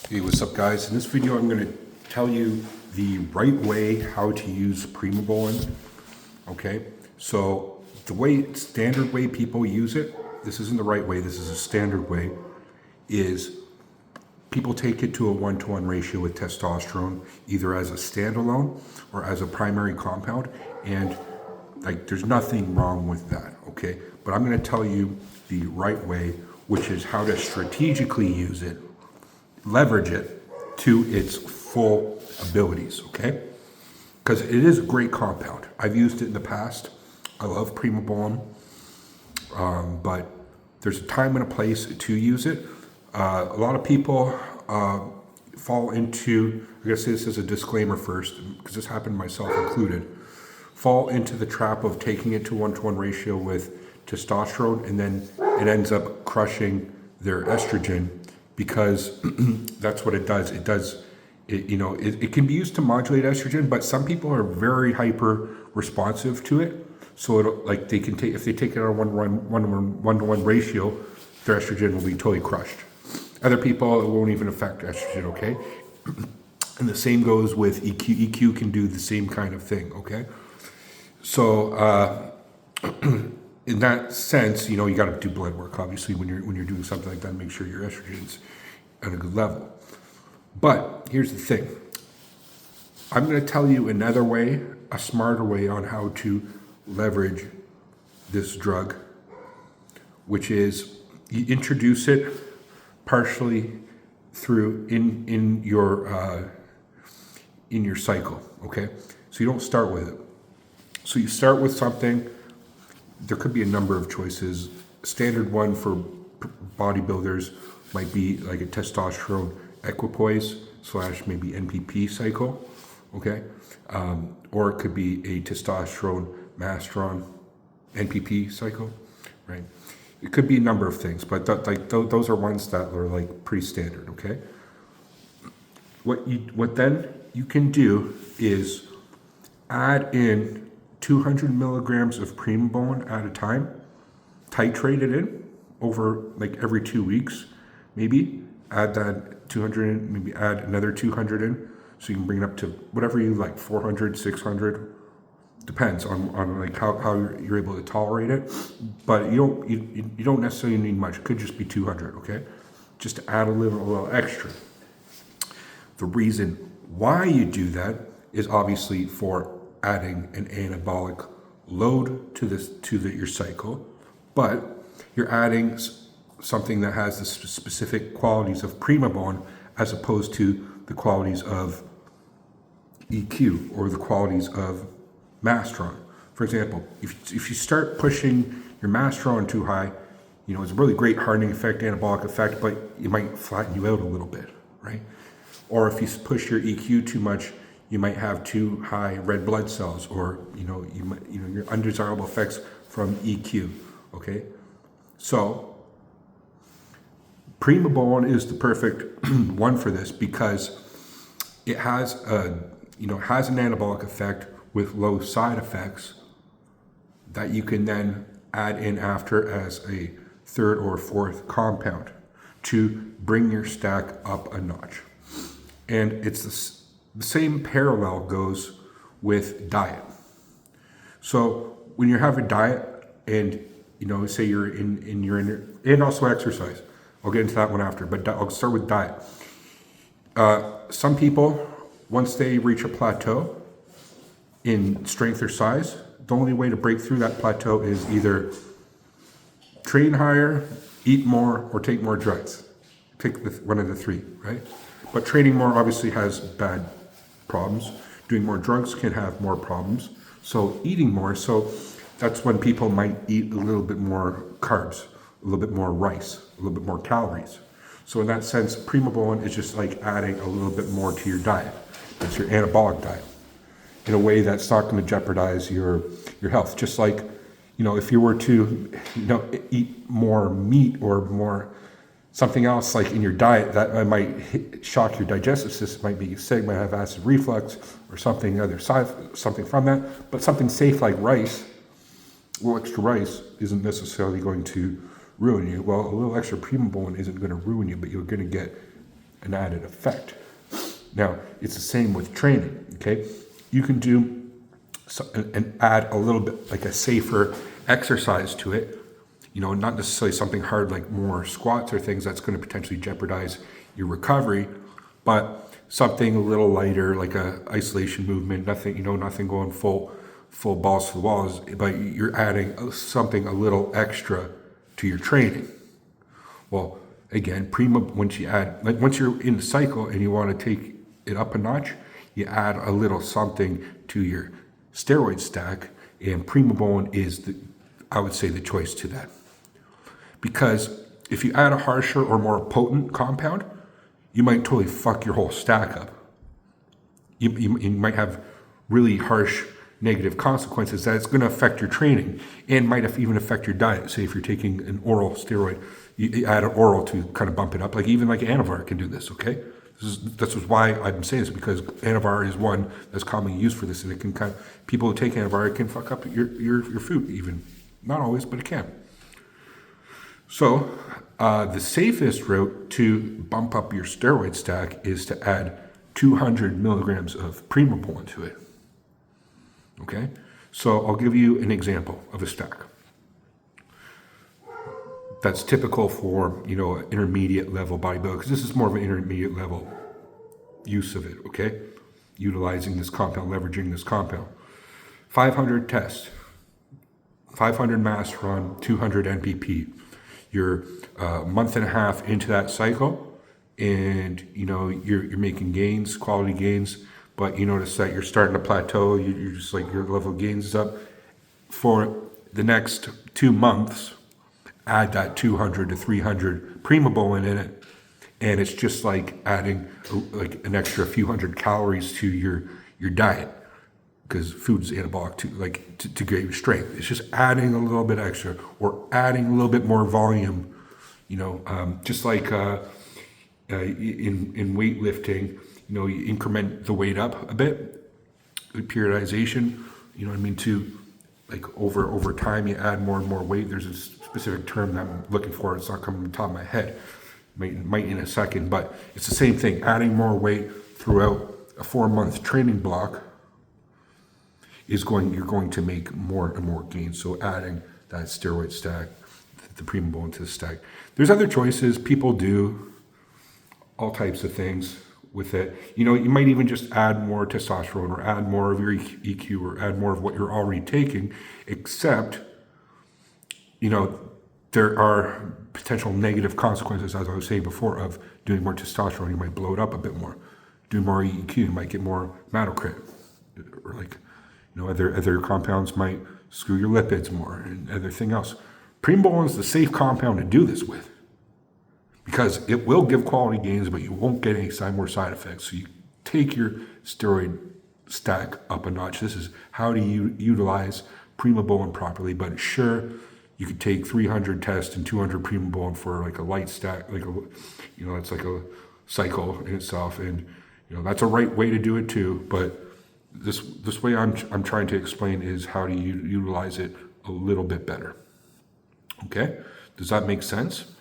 Hey, what's up guys? In this video I'm going to tell you the right way how to use Primobolan. Okay, so standard way people use it, this isn't the right way, this is a standard way, is people take it to a 1-to-1 ratio with testosterone, either as a standalone or as a primary compound, and like there's nothing wrong with that, okay? But I'm going to tell you the right way, which is how to strategically use it, leverage it to its full abilities, okay? Because it is a great compound. I've used it in the past. I love Primobolan, but there's a time and a place to use it. A lot of people fall into, I gotta say this as a disclaimer first, because this happened myself included, fall into the trap of taking it to 1-to-1 ratio with testosterone, and then it ends up crushing their estrogen, because that's what it does. It can be used to modulate estrogen, but some people are very hyper responsive to it. So they can take, if they take it on a 1-to-1 ratio, their estrogen will be totally crushed. Other people, it won't even affect estrogen, okay? And the same goes with EQ. EQ can do the same kind of thing, okay? So in that sense, you got to do blood work, obviously, when you're doing something like that, make sure your estrogen's at a good level. But here's the thing. I'm going to tell you another way, a smarter way on how to leverage this drug, which is you introduce it partially through in your cycle, okay? So you don't start with it. So you start with something. There could be a number of choices. Standard one for bodybuilders might be like a testosterone equipoise / maybe NPP cycle, okay? Or it could be a testosterone masteron NPP cycle, right? It could be a number of things, but those are ones that are like pretty standard, okay? What then you can do is add in 200 milligrams of Primobolan at a time, titrate it in over like every 2 weeks, maybe add that 200 in, maybe add another 200 in, so you can bring it up to whatever you like, 400, 600, depends on like how you're able to tolerate it. But you don't necessarily need much. It could just be 200, okay? Just to add a little extra. The reason why you do that is obviously for adding an anabolic load to your cycle, but you're adding something that has the specific qualities of Primobolan as opposed to the qualities of EQ or the qualities of masteron. For example, if you start pushing your masteron too high, it's a really great hardening effect, anabolic effect, but it might flatten you out a little bit, right? Or if you push your EQ too much, you might have too high red blood cells, or your undesirable effects from EQ. Okay, so Primobolan is the perfect one for this because it has has an anabolic effect with low side effects that you can then add in after as a third or fourth compound to bring your stack up a notch. And it's the same parallel goes with diet. So when you have a diet and say you're and also exercise, I'll get into that one after, but I'll start with diet. Some people, once they reach a plateau in strength or size, the only way to break through that plateau is either train higher, eat more, or take more drugs. Pick one of the three, right? But training more obviously has bad problems. Doing more drugs can have more problems. So eating more, so that's when people might eat a little bit more carbs, a little bit more rice, a little bit more calories. So in that sense, Primobolan is just like adding a little bit more to your diet. That's your anabolic diet in a way that's not going to jeopardize your health. Just like, if you were to, eat more meat or more something else like in your diet that might shock your digestive system, might be sick, might have acid reflux or something from that. But something safe like rice, a little extra rice isn't necessarily going to ruin you. Well, a little extra Primobolan isn't going to ruin you, but you're going to get an added effect. Now, it's the same with training, okay? You can do and add a little bit like a safer exercise to it, not necessarily something hard like more squats or things that's going to potentially jeopardize your recovery, but something a little lighter like a isolation movement, nothing going full balls to the walls, but you're adding something a little extra to your training. Well, again, once you're in the cycle and you want to take it up a notch, you add a little something to your steroid stack, and Primobolan is I would say the choice to that. Because if you add a harsher or more potent compound, you might totally fuck your whole stack up. You might have really harsh negative consequences that it's going to affect your training and might even affect your diet. Say if you're taking an oral steroid, you add an oral to kind of bump it up. Like even like Anavar can do this, okay? This is why I'm saying this, because Anavar is one that's commonly used for this, and it can people who take Anavar, it can fuck up your food even. Not always, but it can. So the safest route to bump up your steroid stack is to add 200 milligrams of Primobolan to it. Okay? So I'll give you an example of a stack. That's typical for, intermediate level bodybuilder, because this is more of an intermediate level use of it, okay? Utilizing this compound, leveraging this compound. 500 test, 500 mass run, 200 NPP. You're a month and a half into that cycle, and you're making gains, quality gains, but you notice that you're starting to plateau. You're just like your level of gains is up. For the next 2 months, add that 200 to 300 Primobolan in it, and it's just like adding like an extra few hundred calories to your diet, because food's anabolic to give strength. It's just adding a little bit extra or adding a little bit more volume, just like in weightlifting, you increment the weight up a bit, periodization, to like over time you add more and more weight. There's a specific term that I'm looking for. It's not coming to the top of my head. Might in a second, but it's the same thing. Adding more weight throughout a 4-month training block you're going to make more and more gains. So adding that steroid stack, the Primobolan to the stack. There's other choices. People do all types of things with it. You might even just add more testosterone or add more of your EQ or add more of what you're already taking, except, there are potential negative consequences, as I was saying before, of doing more testosterone. You might blow it up a bit more. Doing more EQ, you might get more hematocrit, or other compounds might screw your lipids more and everything else. Primobolan is the safe compound to do this with, because it will give quality gains, but you won't get any more side effects. So you take your steroid stack up a notch. This is how to utilize Primobolan properly, but sure, you could take 300 tests and 200 Primobolan for like a light stack, it's like a cycle in itself, and that's a right way to do it too. But this way I'm trying to explain is how to utilize it a little bit better. Okay, does that make sense?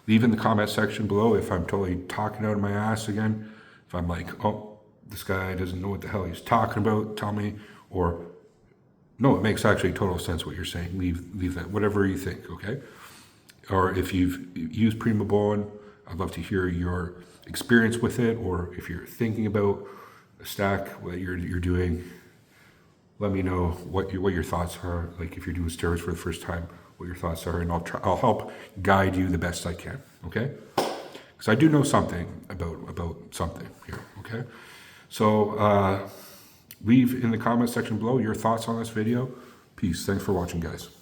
Leave in the comment section below if I'm totally talking out of my ass again. If I'm like, oh, this guy doesn't know what the hell he's talking about, tell me. Or no, it makes actually total sense what you're saying. Leave that, whatever you think, okay? Or if you've used Primobolan, I'd love to hear your experience with it, or if you're thinking about a stack, what you're doing, let me know what your thoughts are. Like if you're doing steroids for the first time, what your thoughts are, and I'll help guide you the best I can, okay? Because I do know something about something here, okay? So leave in the comment section below your thoughts on this video. Peace. Thanks for watching, guys.